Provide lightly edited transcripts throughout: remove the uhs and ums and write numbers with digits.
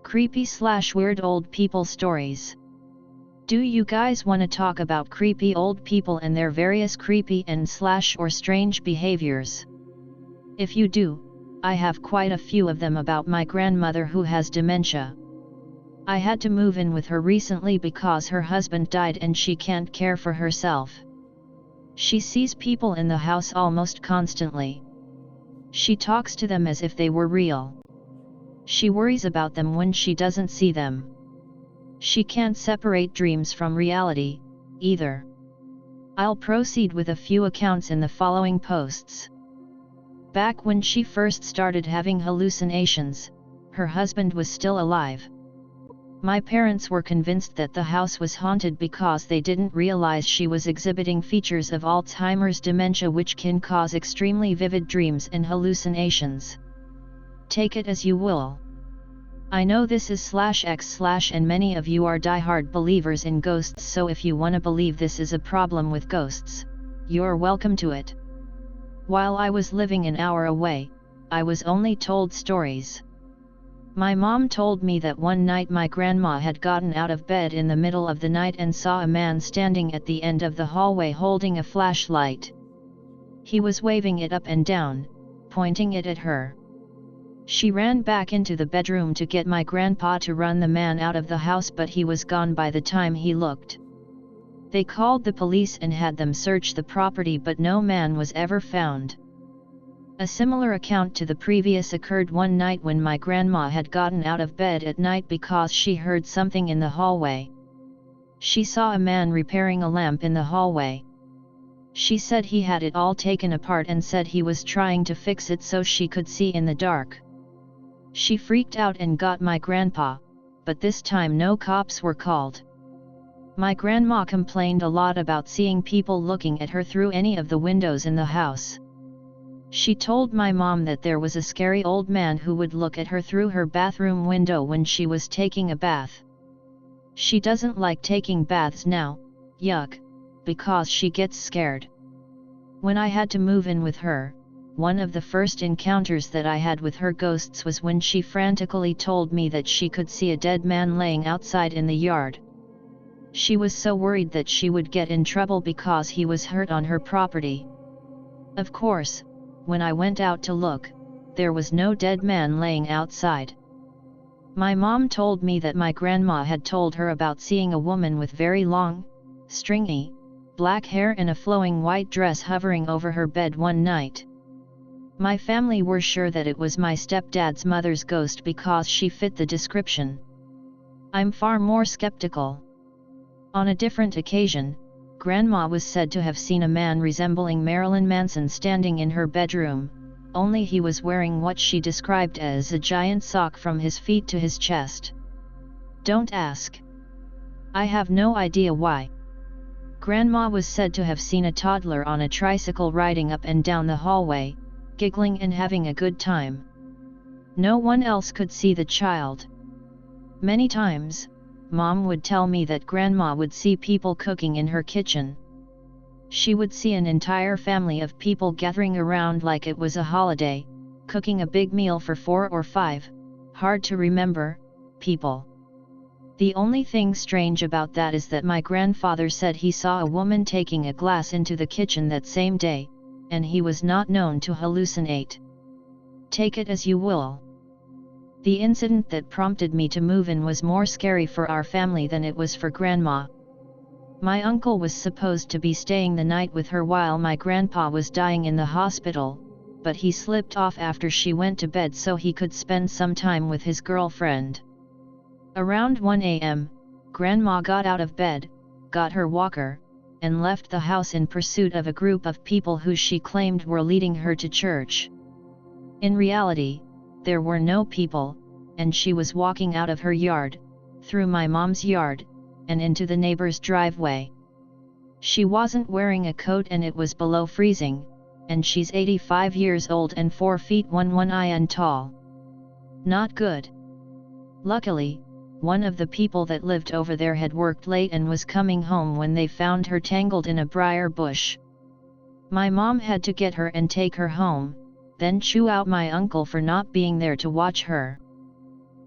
Creepy/weird old people stories. Do you guys want to talk about creepy old people and their various creepy and/or strange behaviors? If you do, I have quite a few of them about my grandmother who has dementia. I had to move in with her recently because her husband died and she can't care for herself. She sees people in the house almost constantly. She talks to them as if they were real. She worries about them when she doesn't see them. She can't separate dreams from reality, either. I'll proceed with a few accounts in the following posts. Back when she first started having hallucinations, her husband was still alive. My parents were convinced that the house was haunted because they didn't realize she was exhibiting features of Alzheimer's dementia, which can cause extremely vivid dreams and hallucinations. Take it as you will. I know this is /x/ and many of you are diehard believers in ghosts, so if you want to believe this is a problem with ghosts, you're welcome to it. While I was living an hour away, I was only told stories. My mom told me that one night my grandma had gotten out of bed in the middle of the night and saw a man standing at the end of the hallway holding a flashlight. He was waving it up and down, pointing it at her. She ran back into the bedroom to get my grandpa to run the man out of the house, but he was gone by the time he looked. They called the police and had them search the property, but no man was ever found. A similar account to the previous occurred one night when my grandma had gotten out of bed at night because she heard something in the hallway. She saw a man repairing a lamp in the hallway. She said he had it all taken apart and said he was trying to fix it so she could see in the dark. She freaked out and got my grandpa, but this time no cops were called. My grandma complained a lot about seeing people looking at her through any of the windows in the house. She told my mom that there was a scary old man who would look at her through her bathroom window when she was taking a bath. She doesn't like taking baths now, yuck, because she gets scared. When I had to move in with her, one of the first encounters that I had with her ghosts was when she frantically told me that she could see a dead man laying outside in the yard. She was so worried that she would get in trouble because he was hurt on her property. Of course, when I went out to look, there was no dead man laying outside. My mom told me that my grandma had told her about seeing a woman with very long, stringy, black hair and a flowing white dress hovering over her bed one night. My family were sure that it was my stepdad's mother's ghost because she fit the description. I'm far more skeptical. On a different occasion, Grandma was said to have seen a man resembling Marilyn Manson standing in her bedroom, only he was wearing what she described as a giant sock from his feet to his chest. Don't ask. I have no idea why. Grandma was said to have seen a toddler on a tricycle riding up and down the hallway, giggling and having a good time. No one else could see the child. Many times, Mom would tell me that Grandma would see people cooking in her kitchen. She would see an entire family of people gathering around like it was a holiday, cooking a big meal for 4 or 5, hard to remember, people. The only thing strange about that is that my grandfather said he saw a woman taking a glass into the kitchen that same day, and he was not known to hallucinate. Take it as you will. The incident that prompted me to move in was more scary for our family than it was for Grandma. My uncle was supposed to be staying the night with her while my grandpa was dying in the hospital, but he slipped off after she went to bed so he could spend some time with his girlfriend. Around 1 a.m., Grandma got out of bed, got her walker, and left the house in pursuit of a group of people who she claimed were leading her to church. In reality, there were no people, and she was walking out of her yard, through my mom's yard, and into the neighbor's driveway. She wasn't wearing a coat and it was below freezing, and she's 85 years old and 4 feet 1 in tall. Not good. Luckily, one of the people that lived over there had worked late and was coming home when they found her tangled in a briar bush. My mom had to get her and take her home, then chew out my uncle for not being there to watch her.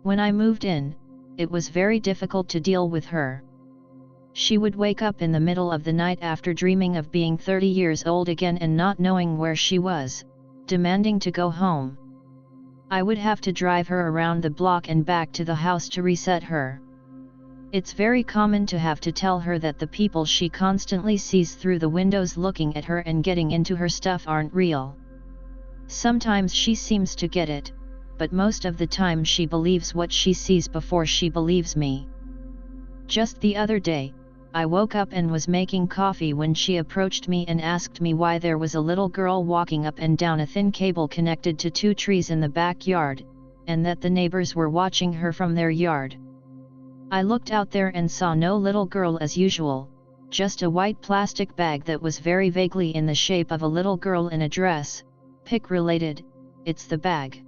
When I moved in, it was very difficult to deal with her. She would wake up in the middle of the night after dreaming of being 30 years old again and not knowing where she was, demanding to go home. I would have to drive her around the block and back to the house to reset her. It's very common to have to tell her that the people she constantly sees through the windows looking at her and getting into her stuff aren't real. Sometimes she seems to get it, but most of the time she believes what she sees before she believes me. Just the other day, I woke up and was making coffee when she approached me and asked me why there was a little girl walking up and down a thin cable connected to 2 trees in the backyard, and that the neighbors were watching her from their yard. I looked out there and saw no little girl as usual, just a white plastic bag that was very vaguely in the shape of a little girl in a dress. Pic related, it's the bag.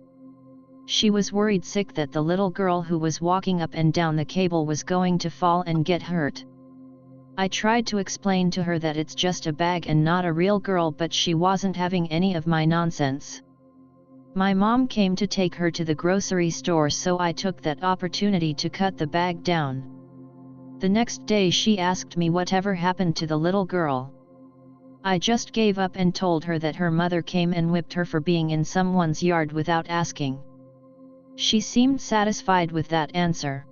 She was worried sick that the little girl who was walking up and down the cable was going to fall and get hurt. I tried to explain to her that it's just a bag and not a real girl, but she wasn't having any of my nonsense. My mom came to take her to the grocery store, so I took that opportunity to cut the bag down. The next day she asked me whatever happened to the little girl. I just gave up and told her that her mother came and whipped her for being in someone's yard without asking. She seemed satisfied with that answer.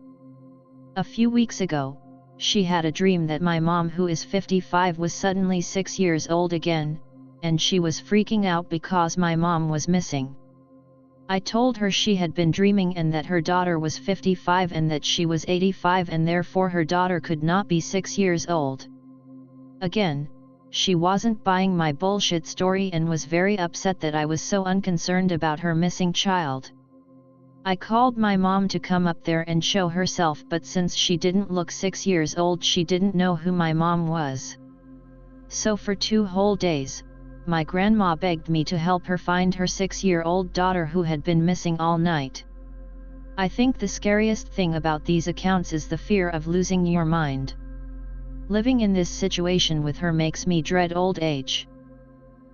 A few weeks ago, she had a dream that my mom, who is 55, was suddenly 6 years old again, and she was freaking out because my mom was missing. I told her she had been dreaming and that her daughter was 55 and that she was 85 and therefore her daughter could not be 6 years old. Again, she wasn't buying my bullshit story and was very upset that I was so unconcerned about her missing child. I called my mom to come up there and show herself, but since she didn't look 6 years old, she didn't know who my mom was. So for 2 whole days, my grandma begged me to help her find her 6-year-old daughter who had been missing all night. I think the scariest thing about these accounts is the fear of losing your mind. Living in this situation with her makes me dread old age.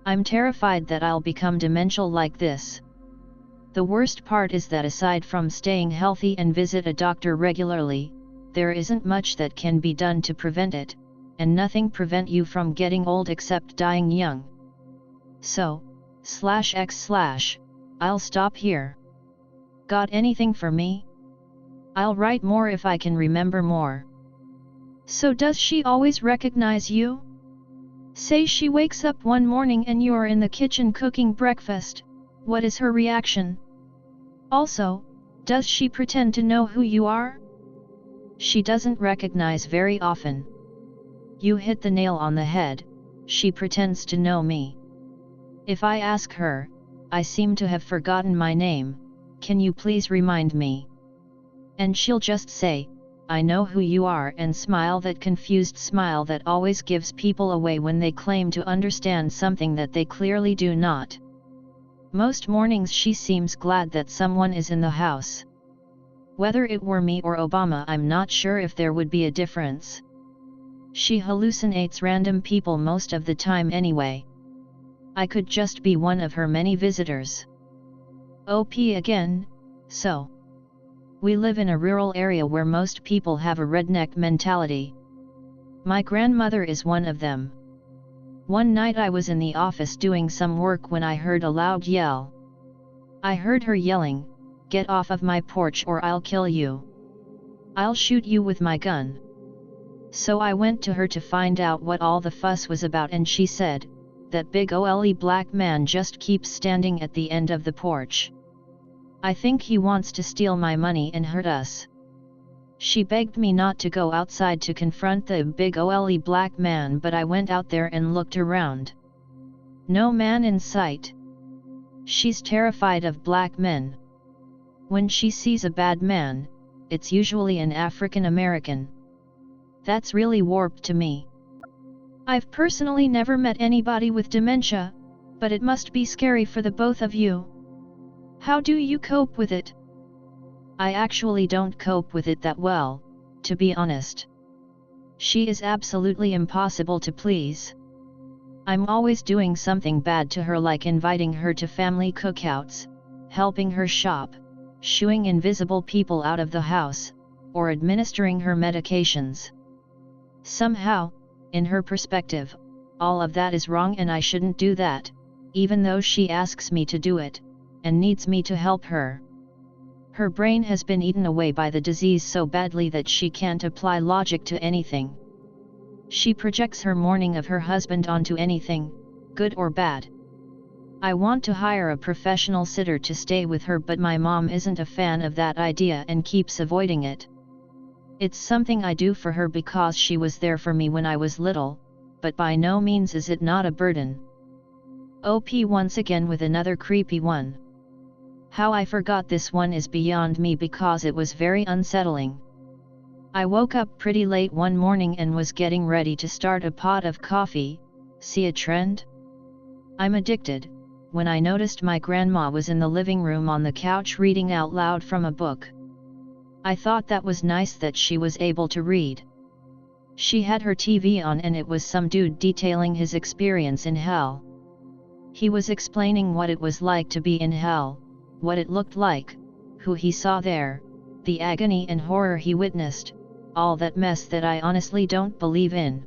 I'm terrified that I'll become demential like this. The worst part is that aside from staying healthy and visit a doctor regularly, there isn't much that can be done to prevent it, and nothing prevent you from getting old except dying young. So, /x/, I'll stop here. Got anything for me? I'll write more if I can remember more. So does she always recognize you? Say she wakes up one morning and you're in the kitchen cooking breakfast, what is her reaction? Also, does she pretend to know who you are? She doesn't recognize very often. You hit the nail on the head, she pretends to know me. If I ask her, I seem to have forgotten my name, can you please remind me? And she'll just say, I know who you are, and smile, that confused smile that always gives people away when they claim to understand something that they clearly do not. Most mornings she seems glad that someone is in the house. Whether it were me or Obama, I'm not sure if there would be a difference. She hallucinates random people most of the time anyway. I could just be one of her many visitors. OP again, so. We live in a rural area where most people have a redneck mentality. My grandmother is one of them. One night I was in the office doing some work when I heard a loud yell. I heard her yelling, "Get off of my porch or I'll kill you. I'll shoot you with my gun." So I went to her to find out what all the fuss was about, and she said, "That big ole black man just keeps standing at the end of the porch. I think he wants to steal my money and hurt us." She begged me not to go outside to confront the big ole black man, but I went out there and looked around. No man in sight. She's terrified of black men. When she sees a bad man, it's usually an African American. That's really warped to me. I've personally never met anybody with dementia, but it must be scary for the both of you. How do you cope with it? I actually don't cope with it that well, to be honest. She is absolutely impossible to please. I'm always doing something bad to her, like inviting her to family cookouts, helping her shop, shooing invisible people out of the house, or administering her medications. Somehow, in her perspective, all of that is wrong and I shouldn't do that, even though she asks me to do it, and needs me to help her. Her brain has been eaten away by the disease so badly that she can't apply logic to anything. She projects her mourning of her husband onto anything, good or bad. I want to hire a professional sitter to stay with her, but my mom isn't a fan of that idea and keeps avoiding it. It's something I do for her because she was there for me when I was little, but by no means is it not a burden. OP once again with another creepy one. How I forgot this one is beyond me because it was very unsettling. I woke up pretty late one morning and was getting ready to start a pot of coffee. See a trend? I'm addicted, when I noticed my grandma was in the living room on the couch reading out loud from a book. I thought that was nice that she was able to read. She had her TV on and it was some dude detailing his experience in hell. He was explaining what it was like to be in hell, what it looked like, who he saw there, the agony and horror he witnessed, all that mess that I honestly don't believe in.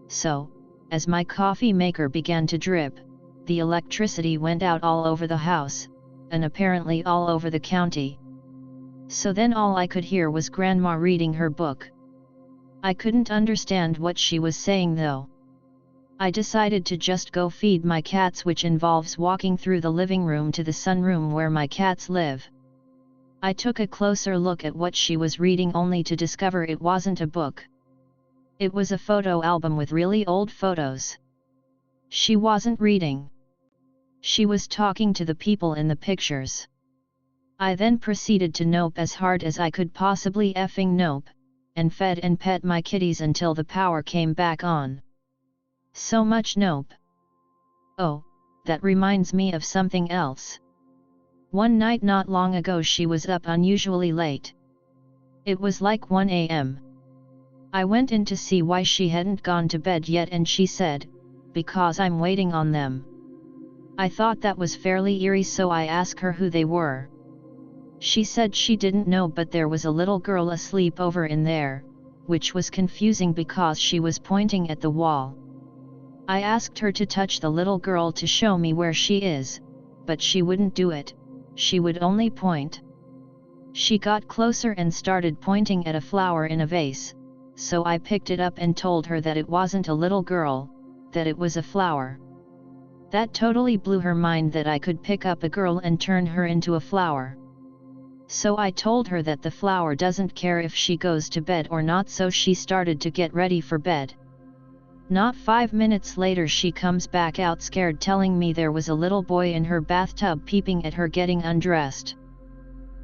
So, as my coffee maker began to drip, the electricity went out all over the house, and apparently all over the county. So then all I could hear was Grandma reading her book. I couldn't understand what she was saying though. I decided to just go feed my cats, which involves walking through the living room to the sunroom where my cats live. I took a closer look at what she was reading only to discover it wasn't a book. It was a photo album with really old photos. She wasn't reading. She was talking to the people in the pictures. I then proceeded to nope as hard as I could possibly effing nope, and fed and pet my kitties until the power came back on. So much nope. Oh, that reminds me of something else. One night not long ago she was up unusually late. It was like 1 a.m. I went in to see why she hadn't gone to bed yet and she said, "Because I'm waiting on them." I thought that was fairly eerie, so I asked her who they were. She said she didn't know, but there was a little girl asleep over in there, which was confusing because she was pointing at the wall. I asked her to touch the little girl to show me where she is, but she wouldn't do it, she would only point. She got closer and started pointing at a flower in a vase, so I picked it up and told her that it wasn't a little girl, that it was a flower. That totally blew her mind that I could pick up a girl and turn her into a flower. So I told her that the flower doesn't care if she goes to bed or not, so she started to get ready for bed. Not 5 minutes later she comes back out scared, telling me there was a little boy in her bathtub peeping at her getting undressed.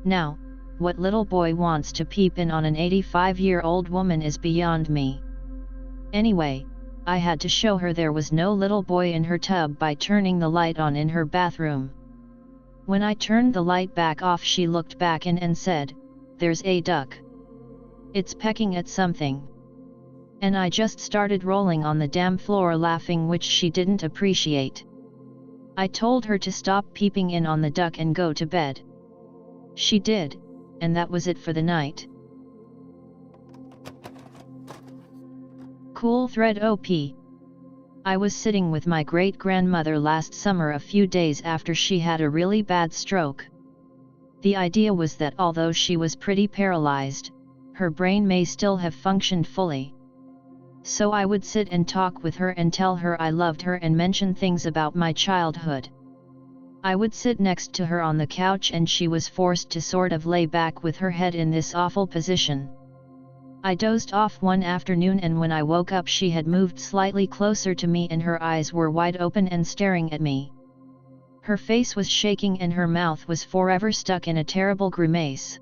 Now, what little boy wants to peep in on an 85-year-old woman is beyond me. Anyway, I had to show her there was no little boy in her tub by turning the light on in her bathroom. When I turned the light back off, she looked back in and said, "There's a duck. It's pecking at something." And I just started rolling on the damn floor laughing, which she didn't appreciate. I told her to stop peeping in on the duck and go to bed. She did, and that was it for the night. Cool thread OP. I was sitting with my great-grandmother last summer, a few days after she had a really bad stroke. The idea was that although she was pretty paralyzed, her brain may still have functioned fully. So I would sit and talk with her and tell her I loved her and mention things about my childhood. I would sit next to her on the couch and she was forced to sort of lay back with her head in this awful position. I dozed off one afternoon and when I woke up she had moved slightly closer to me and her eyes were wide open and staring at me. Her face was shaking and her mouth was forever stuck in a terrible grimace.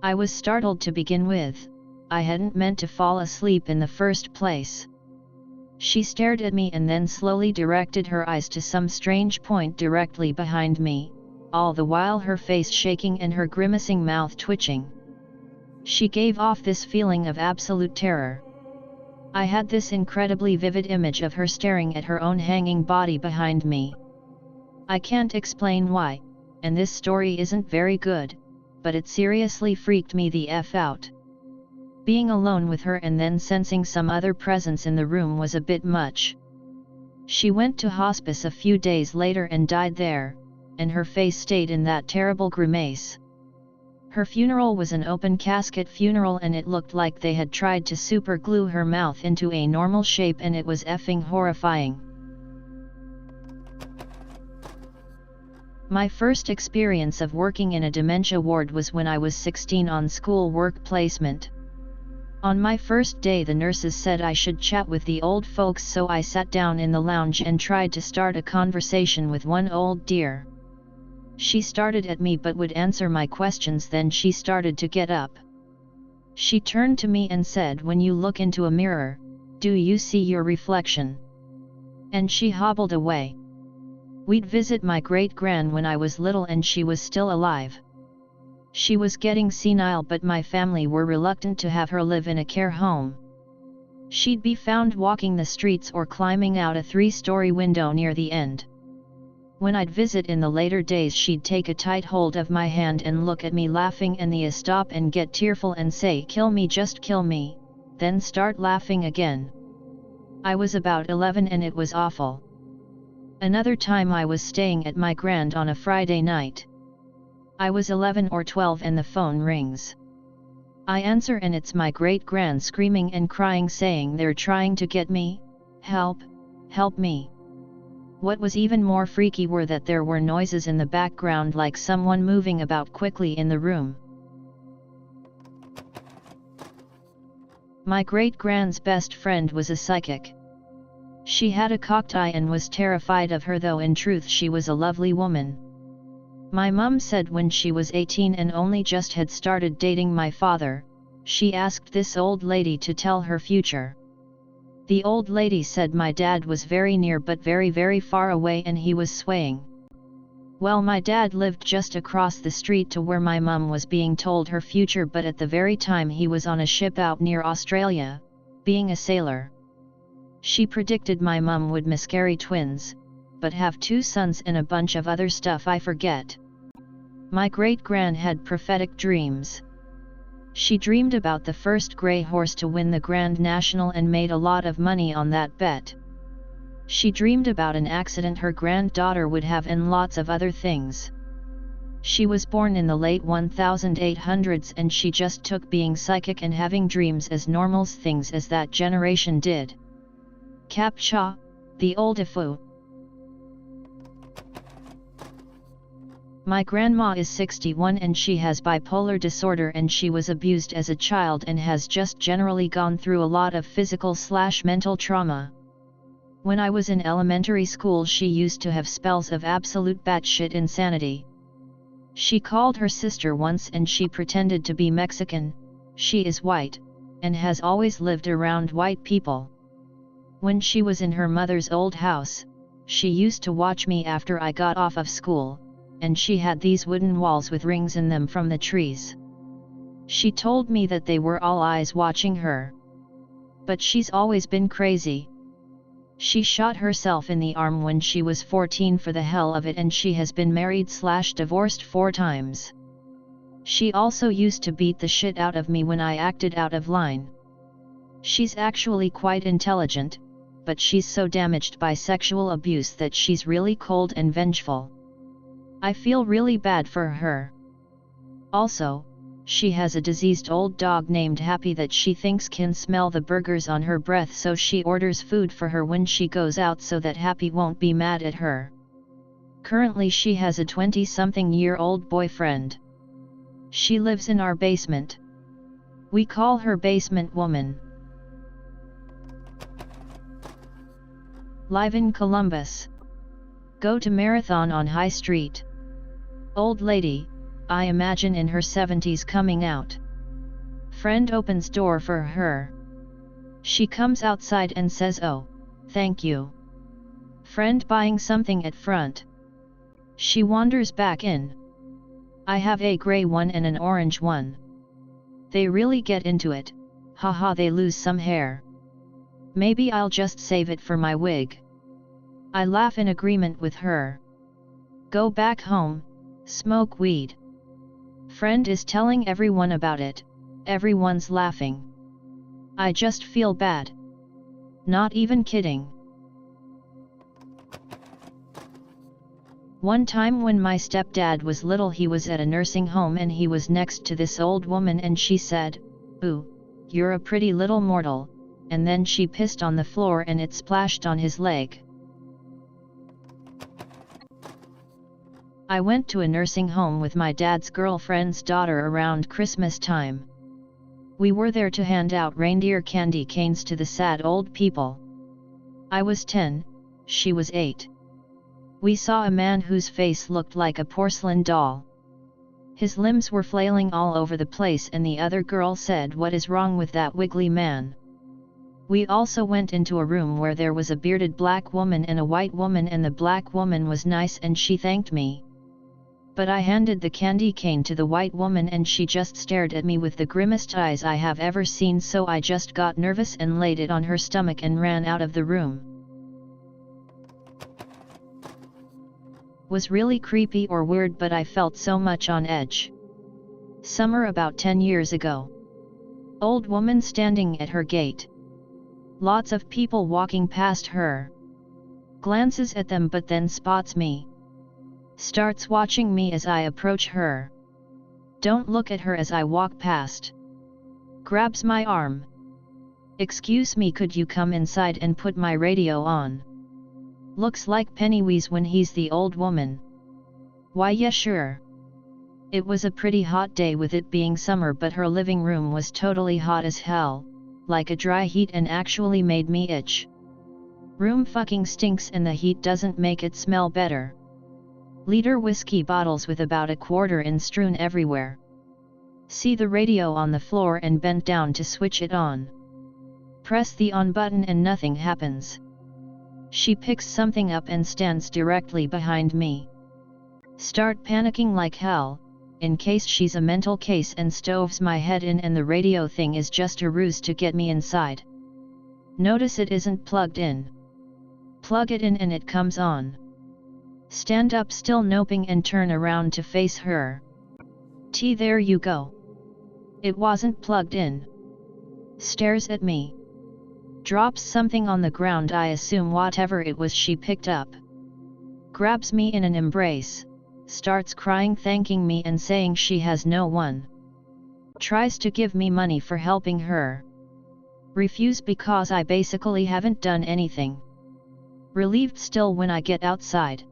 I was startled to begin with. I hadn't meant to fall asleep in the first place. She stared at me and then slowly directed her eyes to some strange point directly behind me, all the while her face shaking and her grimacing mouth twitching. She gave off this feeling of absolute terror. I had this incredibly vivid image of her staring at her own hanging body behind me. I can't explain why, and this story isn't very good, but it seriously freaked me the F out. Being alone with her and then sensing some other presence in the room was a bit much. She went to hospice a few days later and died there, and her face stayed in that terrible grimace. Her funeral was an open casket funeral and it looked like they had tried to super glue her mouth into a normal shape, and it was effing horrifying. My first experience of working in a dementia ward was when I was 16 on school work placement. On my first day the nurses said I should chat with the old folks, so I sat down in the lounge and tried to start a conversation with one old dear. She started at me but would answer my questions, then she started to get up. She turned to me and said, "When you look into a mirror, do you see your reflection?" And she hobbled away. We'd visit my great-gran when I was little and she was still alive. She was getting senile but my family were reluctant to have her live in a care home. She'd be found walking the streets or climbing out a 3-story window near the end. When I'd visit in the later days, she'd take a tight hold of my hand and look at me laughing and then stop and get tearful and say, "Kill me, just kill me," then start laughing again. I was about 11 and it was awful. Another time I was staying at my grand on a Friday night. I was 11 or 12 and the phone rings. I answer and it's my great-gran screaming and crying saying they're trying to get me, help, help me. What was even more freaky were that there were noises in the background like someone moving about quickly in the room. My great-gran's best friend was a psychic. She had a cocked eye and was terrified of her, though in truth she was a lovely woman. My mum said when she was 18 and only just had started dating my father, she asked this old lady to tell her future. The old lady said my dad was very near but very, very far away and he was swaying. Well, my dad lived just across the street to where my mum was being told her future, but at the very time he was on a ship out near Australia, being a sailor. She predicted my mum would miscarry twins, but have 2 sons and a bunch of other stuff I forget. My great-gran had prophetic dreams. She dreamed about the first grey horse to win the Grand National and made a lot of money on that bet. She dreamed about an accident her granddaughter would have and lots of other things. She was born in the late 1800s and she just took being psychic and having dreams as normal things as that generation did. Captcha, the old ifu. My grandma is 61 and she has bipolar disorder and she was abused as a child and has just generally gone through a lot of physical/mental trauma. When I was in elementary school she used to have spells of absolute batshit insanity. She called her sister once and she pretended to be Mexican, she is white, and has always lived around white people. When she was in her mother's old house, she used to watch me after I got off of school, and she had these wooden walls with rings in them from the trees. She told me that they were all eyes watching her. But she's always been crazy. She shot herself in the arm when she was 14 for the hell of it and she has been married/divorced 4 times. She also used to beat the shit out of me when I acted out of line. She's actually quite intelligent, but she's so damaged by sexual abuse that she's really cold and vengeful. I feel really bad for her. Also, she has a diseased old dog named Happy that she thinks can smell the burgers on her breath, so she orders food for her when she goes out so that Happy won't be mad at her. Currently she has a 20-something-year-old boyfriend. She lives in our basement. We call her Basement Woman. Live in Columbus. Go to Marathon on High Street. Old lady, I imagine in her 70s, coming out. Friend opens door for her. She comes outside and says, "Oh, thank you." Friend buying something at front. She wanders back in. I have a grey one and an orange one. They really get into it, haha, they lose some hair. Maybe I'll just save it for my wig. I laugh in agreement with her. Go back home, Smoke weed. Friend is telling everyone about it, everyone's laughing. I just feel bad. Not even kidding. One time when my stepdad was little, he was at a nursing home and he was next to this old woman and she said, "Ooh, you're a pretty little mortal," and then she pissed on the floor and it splashed on his leg. I went to a nursing home with my dad's girlfriend's daughter around Christmas time. We were there to hand out reindeer candy canes to the sad old people. I was 10, she was 8. We saw a man whose face looked like a porcelain doll. His limbs were flailing all over the place and the other girl said, "What is wrong with that wiggly man?" We also went into a room where there was a bearded black woman and a white woman, and the black woman was nice and she thanked me. But I handed the candy cane to the white woman and she just stared at me with the grimmest eyes I have ever seen, so I just got nervous and laid it on her stomach and ran out of the room. Was really creepy or weird, but I felt so much on edge. Summer about 10 years ago. Old woman standing at her gate. Lots of people walking past her. Glances at them but then spots me. Starts watching me as I approach her. Don't look at her as I walk past. Grabs my arm. "Excuse me, could you come inside and put my radio on?" Looks like Pennywise when he's the old woman. Why, yeah, sure. It was a pretty hot day with it being summer, but her living room was totally hot as hell, like a dry heat, and actually made me itch. Room fucking stinks and the heat doesn't make it smell better. Liter whiskey bottles with about a quarter in strewn everywhere. See the radio on the floor and bent down to switch it on. Press the on button and nothing happens. She picks something up and stands directly behind me. Start panicking like hell, in case she's a mental case, and stoves my head in and the radio thing is just a ruse to get me inside. Notice it isn't plugged in. Plug it in and it comes on. Stand up still noping and turn around to face her. There you go. It wasn't plugged in. Stares at me. Drops something on the ground, I assume whatever it was she picked up. Grabs me in an embrace. Starts crying, thanking me and saying she has no one. Tries to give me money for helping her. Refuse because I basically haven't done anything. Relieved still when I get outside.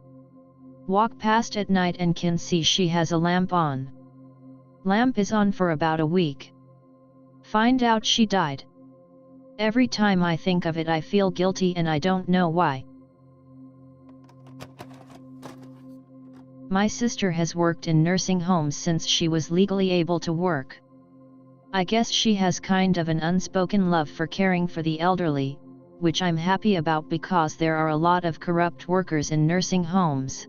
Walk past at night and can see she has a lamp on. Lamp is on for about a week. Find out she died. Every time I think of it I feel guilty and I don't know why. My sister has worked in nursing homes since she was legally able to work. I guess she has kind of an unspoken love for caring for the elderly, which I'm happy about because there are a lot of corrupt workers in nursing homes.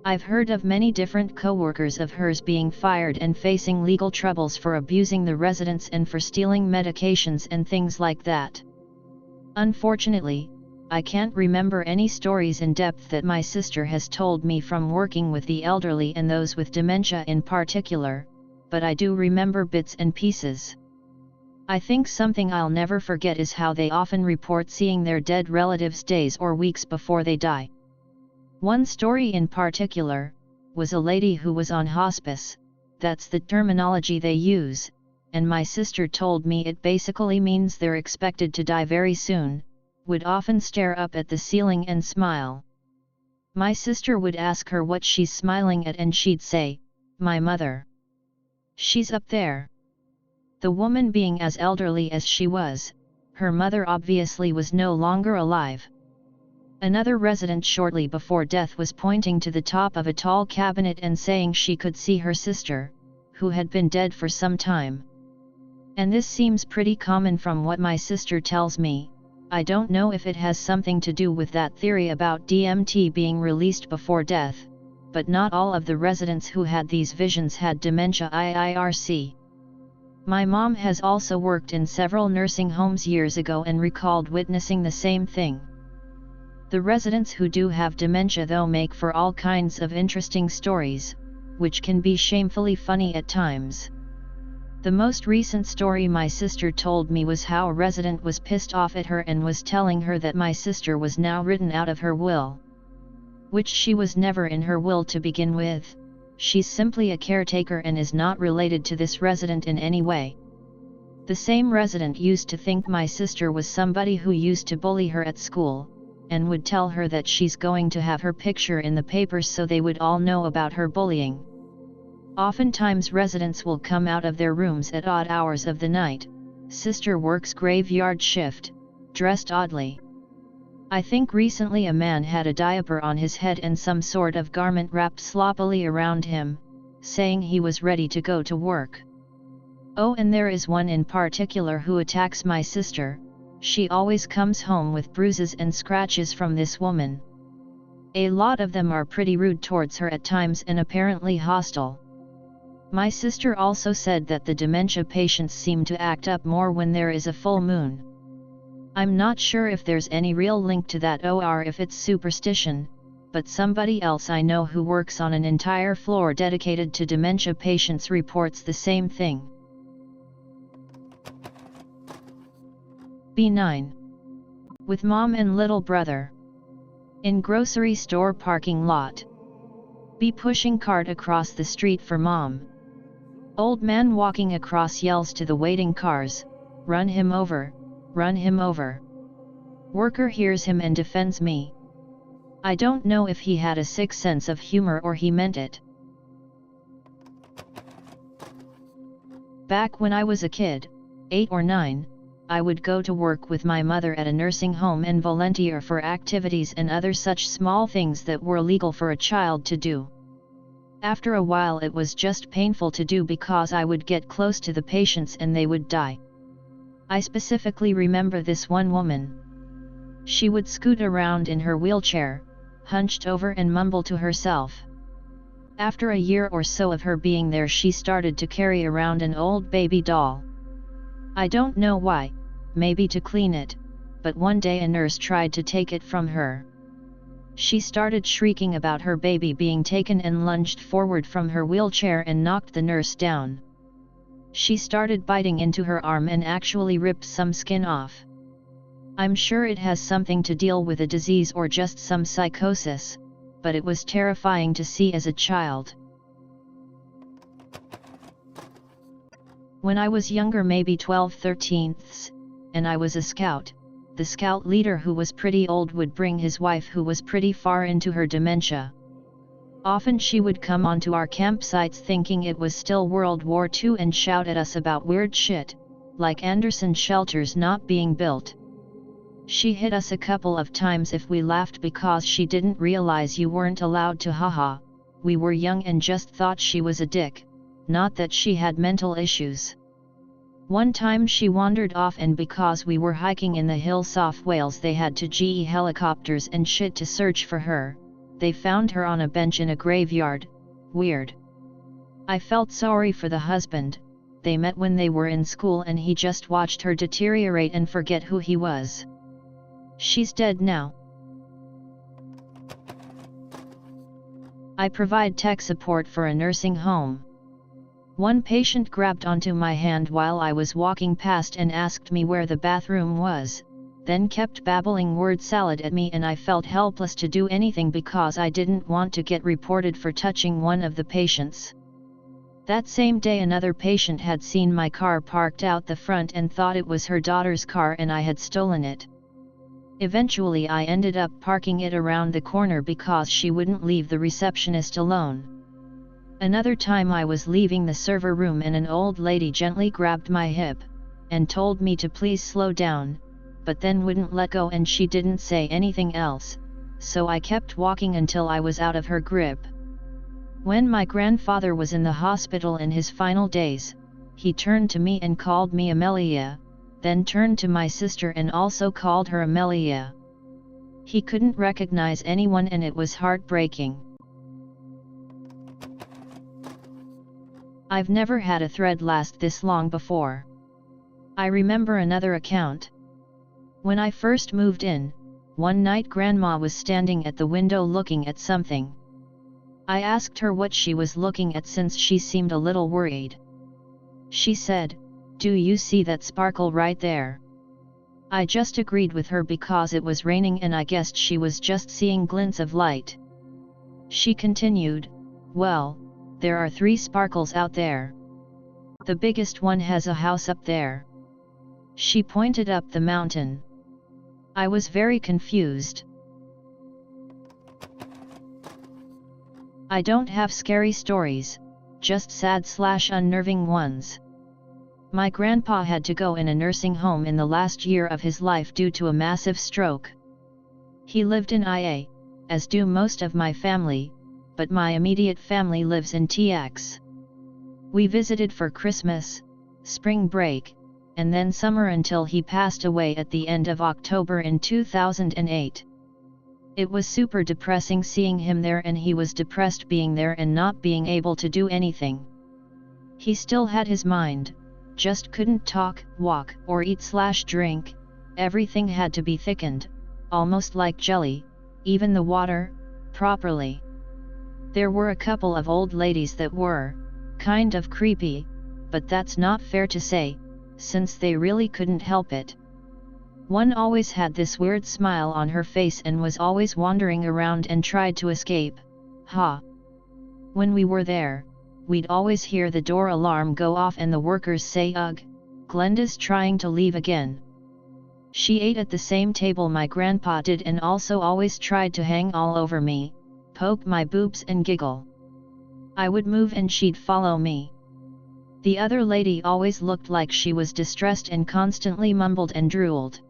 I've heard of many different co-workers of hers being fired and facing legal troubles for abusing the residents and for stealing medications and things like that. Unfortunately, I can't remember any stories in depth that my sister has told me from working with the elderly and those with dementia in particular, but I do remember bits and pieces. I think something I'll never forget is how they often report seeing their dead relatives days or weeks before they die. One story in particular was a lady who was on hospice. That's the terminology they use, and my sister told me it basically means they're expected to die very soon, would often stare up at the ceiling and smile. My sister would ask her what she's smiling at and she'd say, "My mother. She's up there." The woman being as elderly as she was, her mother obviously was no longer alive. Another resident shortly before death was pointing to the top of a tall cabinet and saying she could see her sister, who had been dead for some time. And this seems pretty common from what my sister tells me. I don't know if it has something to do with that theory about DMT being released before death, but not all of the residents who had these visions had dementia IIRC. My mom has also worked in several nursing homes years ago and recalled witnessing the same thing. The residents who do have dementia though make for all kinds of interesting stories, which can be shamefully funny at times. The most recent story my sister told me was how a resident was pissed off at her and was telling her that my sister was now written out of her will. Which she was never in her will to begin with. She's simply a caretaker and is not related to this resident in any way. The same resident used to think my sister was somebody who used to bully her at school, and would tell her that she's going to have her picture in the papers so they would all know about her bullying. Oftentimes residents will come out of their rooms at odd hours of the night. Sister works graveyard shift, dressed oddly. I think recently a man had a diaper on his head and some sort of garment wrapped sloppily around him, saying he was ready to go to work. Oh, and there is one in particular who attacks my sister. She always comes home with bruises and scratches from this woman. A lot of them are pretty rude towards her at times and apparently hostile. My sister also said that the dementia patients seem to act up more when there is a full moon. I'm not sure if there's any real link to that or if it's superstition, but somebody else I know who works on an entire floor dedicated to dementia patients reports the same thing. B9. With mom and little brother. In grocery store parking lot. B pushing cart across the street for mom. Old man walking across yells to the waiting cars, "Run him over, run him over." Worker hears him and defends me. I don't know if he had a sick sense of humor or he meant it. Back when I was a kid, 8 or 9, I would go to work with my mother at a nursing home and volunteer for activities and other such small things that were legal for a child to do. After a while it was just painful to do because I would get close to the patients and they would die. I specifically remember this one woman. She would scoot around in her wheelchair, hunched over and mumble to herself. After a year or so of her being there, she started to carry around an old baby doll. I don't know why, maybe to clean it, but one day a nurse tried to take it from her. She started shrieking about her baby being taken and lunged forward from her wheelchair and knocked the nurse down. She started biting into her arm and actually ripped some skin off. I'm sure it has something to deal with a disease or just some psychosis, but it was terrifying to see as a child. When I was younger, maybe 12-13, and I was a scout, the scout leader who was pretty old would bring his wife who was pretty far into her dementia. Often she would come onto our campsites thinking it was still World War II and shout at us about weird shit, like Anderson shelters not being built. She hit us a couple of times if we laughed because she didn't realize you weren't allowed to haha. We were young and just thought she was a dick, not that she had mental issues. One time she wandered off and because we were hiking in the hills off Wales they had to GE helicopters and shit to search for her. They found her on a bench in a graveyard. Weird. I felt sorry for the husband. They met when they were in school and he just watched her deteriorate and forget who he was. She's dead now. I provide tech support for a nursing home. One patient grabbed onto my hand while I was walking past and asked me where the bathroom was, then kept babbling word salad at me and I felt helpless to do anything because I didn't want to get reported for touching one of the patients. That same day another patient had seen my car parked out the front and thought it was her daughter's car and I had stolen it. Eventually I ended up parking it around the corner because she wouldn't leave the receptionist alone. Another time I was leaving the server room and an old lady gently grabbed my hip, and told me to please slow down, but then wouldn't let go and she didn't say anything else, so I kept walking until I was out of her grip. When my grandfather was in the hospital in his final days, he turned to me and called me Amelia, then turned to my sister and also called her Amelia. He couldn't recognize anyone and it was heartbreaking. I've never had a thread last this long before. I remember another account. When I first moved in, one night Grandma was standing at the window looking at something. I asked her what she was looking at since she seemed a little worried. She said, "Do you see that sparkle right there?" I just agreed with her because it was raining and I guessed she was just seeing glints of light. She continued, "Well, there are 3 sparkles out there. The biggest one has a house up there." She pointed up the mountain. I was very confused. I don't have scary stories, just sad/unnerving ones. My grandpa had to go in a nursing home in the last year of his life due to a massive stroke. He lived in IA, as do most of my family, but my immediate family lives in TX. We visited for Christmas, spring break, and then summer until he passed away at the end of October in 2008. It was super depressing seeing him there, and he was depressed being there and not being able to do anything. He still had his mind, just couldn't talk, walk, or eat/drink, everything had to be thickened, almost like jelly, even the water, properly. There were a couple of old ladies that were kind of creepy, but that's not fair to say, since they really couldn't help it. One always had this weird smile on her face and was always wandering around and tried to escape. When we were there, we'd always hear the door alarm go off and the workers say, "Ugh, Glenda's trying to leave again." She ate at the same table my grandpa did and also always tried to hang all over me, poke my boobs and giggle. I would move and she'd follow me. The other lady always looked like she was distressed and constantly mumbled and drooled.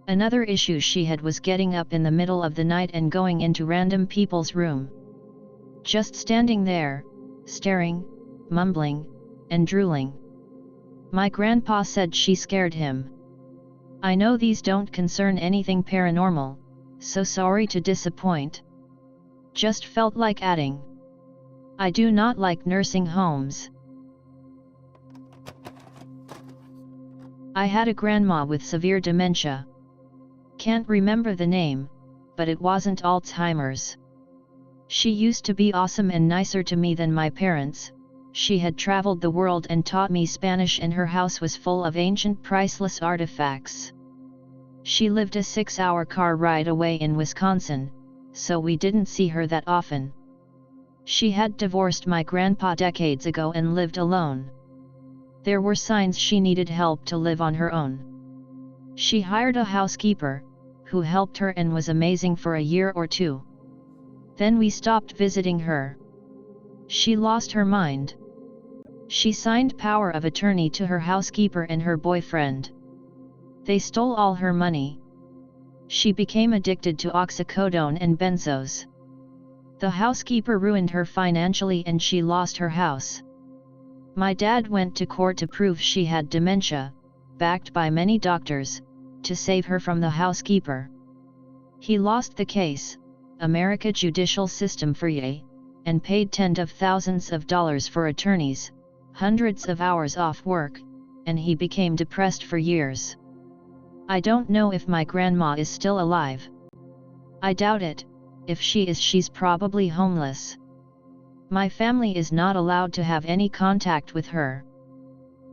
Another issue she had was getting up in the middle of the night and going into random people's room. Just standing there, staring, mumbling, and drooling. My grandpa said she scared him. I know these don't concern anything paranormal, so sorry to disappoint. Just felt like adding. I do not like nursing homes. I had a grandma with severe dementia. Can't remember the name, but it wasn't Alzheimer's. She used to be awesome and nicer to me than my parents. She had traveled the world and taught me Spanish, and her house was full of ancient priceless artifacts. She lived a 6-hour car ride away in Wisconsin, so we didn't see her that often. She had divorced my grandpa decades ago and lived alone. There were signs she needed help to live on her own. She hired a housekeeper, who helped her and was amazing for a year or 2. Then we stopped visiting her. She lost her mind. She signed power of attorney to her housekeeper and her boyfriend. They stole all her money. She became addicted to oxycodone and benzos. The housekeeper ruined her financially and she lost her house. My dad went to court to prove she had dementia, backed by many doctors, to save her from the housekeeper. He lost the case, America judicial system for ye, and paid tens of thousands of dollars for attorneys, hundreds of hours off work, and he became depressed for years. I don't know if my grandma is still alive. I doubt it. If she is, she's probably homeless. My family is not allowed to have any contact with her.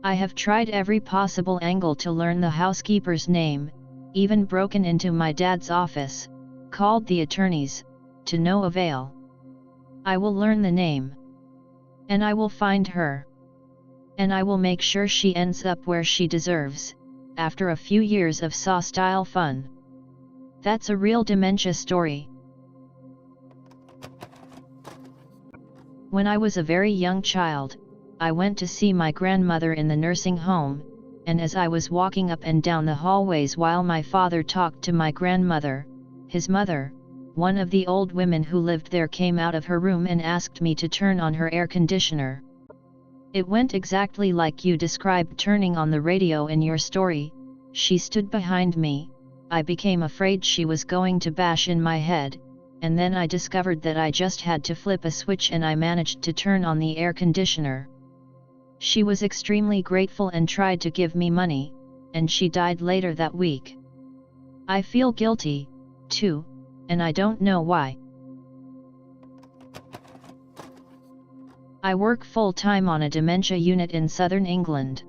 I have tried every possible angle to learn the housekeeper's name, even broken into my dad's office, called the attorneys, to no avail. I will learn the name. And I will find her. And I will make sure she ends up where she deserves, after a few years of Saw-style fun. That's a real dementia story. When I was a very young child, I went to see my grandmother in the nursing home, and as I was walking up and down the hallways while my father talked to my grandmother, his mother, one of the old women who lived there, came out of her room and asked me to turn on her air conditioner. It went exactly like you described turning on the radio in your story. She stood behind me. I became afraid she was going to bash in my head, and then I discovered that I just had to flip a switch and I managed to turn on the air conditioner. She was extremely grateful and tried to give me money, and she died later that week. I feel guilty, too, and I don't know why. I work full-time on a dementia unit in southern England.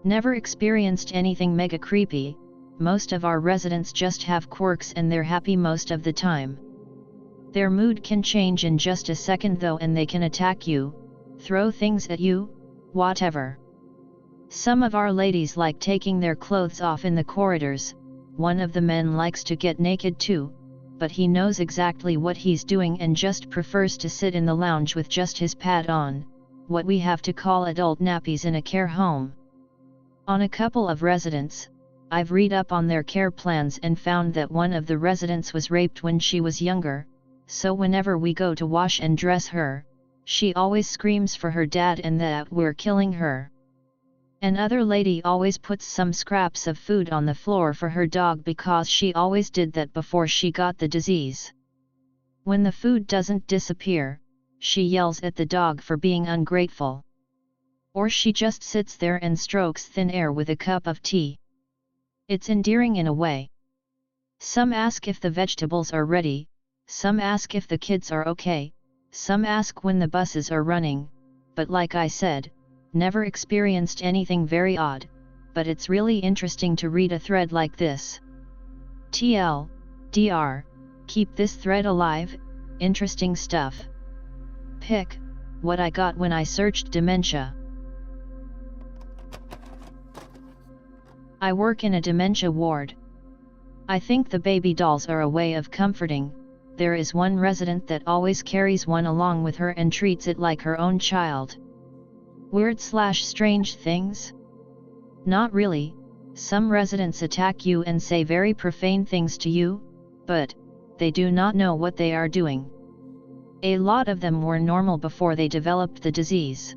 Never experienced anything mega creepy, most of our residents just have quirks and they're happy most of the time. Their mood can change in just a second though, and they can attack you, throw things at you, whatever. Some of our ladies like taking their clothes off in the corridors, one of the men likes to get naked too, but he knows exactly what he's doing and just prefers to sit in the lounge with just his pad on, what we have to call adult nappies in a care home. On a couple of residents, I've read up on their care plans and found that one of the residents was raped when she was younger, so whenever we go to wash and dress her, she always screams for her dad and that we're killing her. Another lady always puts some scraps of food on the floor for her dog because she always did that before she got the disease. When the food doesn't disappear, she yells at the dog for being ungrateful. Or she just sits there and strokes thin air with a cup of tea. It's endearing in a way. Some ask if the vegetables are ready, some ask if the kids are okay, some ask when the buses are running, but like I said, never experienced anything very odd, but it's really interesting to read a thread like this. TLDR, keep this thread alive, interesting stuff. Pick, what I got when I searched dementia. I work in a dementia ward. I think the baby dolls are a way of comforting. There is one resident that always carries one along with her and treats it like her own child. Weird/strange things? Not really. Some residents attack you and say very profane things to you, but they do not know what they are doing. A lot of them were normal before they developed the disease.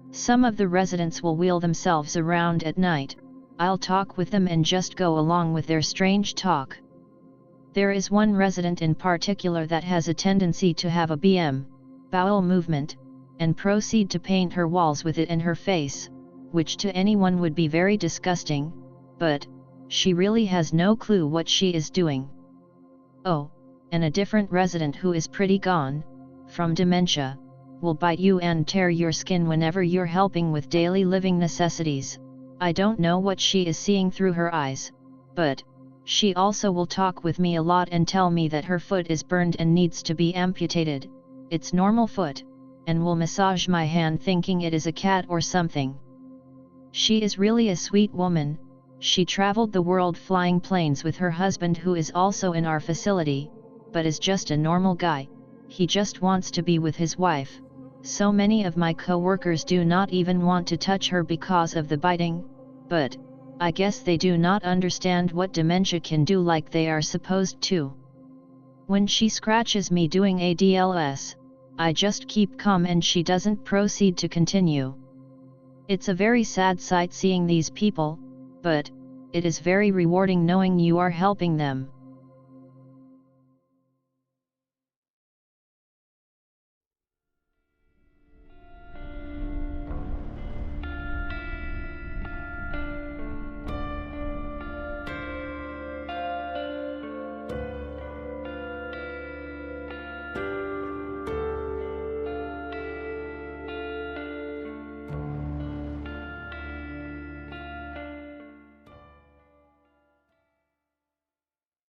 Some of the residents will wheel themselves around at night. I'll talk with them and just go along with their strange talk. There is one resident in particular that has a tendency to have a bowel movement, and proceed to paint her walls with it and her face, which to anyone would be very disgusting, but she really has no clue what she is doing. Oh, and a different resident who is pretty gone from dementia will bite you and tear your skin whenever you're helping with daily living necessities. I don't know what she is seeing through her eyes, but she also will talk with me a lot and tell me that her foot is burned and needs to be amputated. It's normal foot, and will massage my hand thinking it is a cat or something. She is really a sweet woman. She traveled the world flying planes with her husband, who is also in our facility, but is just a normal guy. He just wants to be with his wife. So many of my co-workers do not even want to touch her because of the biting, but I guess they do not understand what dementia can do like they are supposed to. When she scratches me doing ADLS, I just keep calm and she doesn't proceed to continue. It's a very sad sight seeing these people, but it is very rewarding knowing you are helping them.